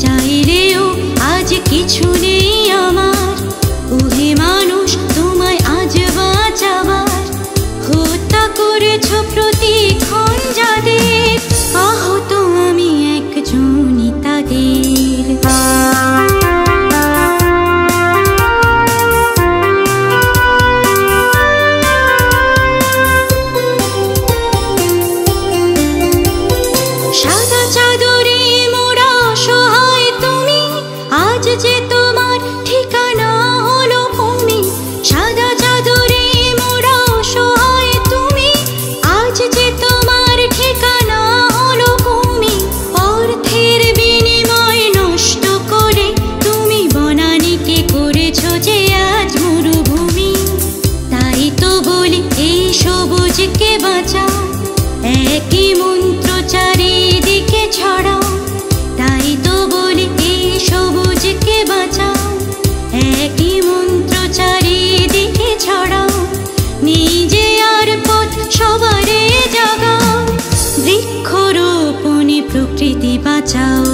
চাইলেও আজ কিছু নেই আমার। ওহে মানুষ, তোমায় আজ বাঁচাবার হত্যা করেছ প্রতিক্ষণ যাদের, আহত আমি একজনই তাদের। সাদা চাদরে মোড়া সহায় তুমি, আজ যে তোমার ঠিকানা হলো ভূমি। সাদা চাদরে মোড়া সহায় তুমি, আজ যে তোমার ঠিকানা হলো ভূমি। অর্থের বিনিময় নষ্ট করে তুমি বনানীকে করেছো যে আজ মরুভূমি। তাই তো বলি এই সবুজকে বাঁচাও, একই মন্ত্র চারিদিকে ছড়াও। তাই তো বলি এই সবুজকে বাঁচাও, একই মন্ত্র চারিদিকে ছড়াও। নিজে আর পথ সবারে জাগাও, বৃক্ষরোপণে প্রকৃতি বাঁচাও।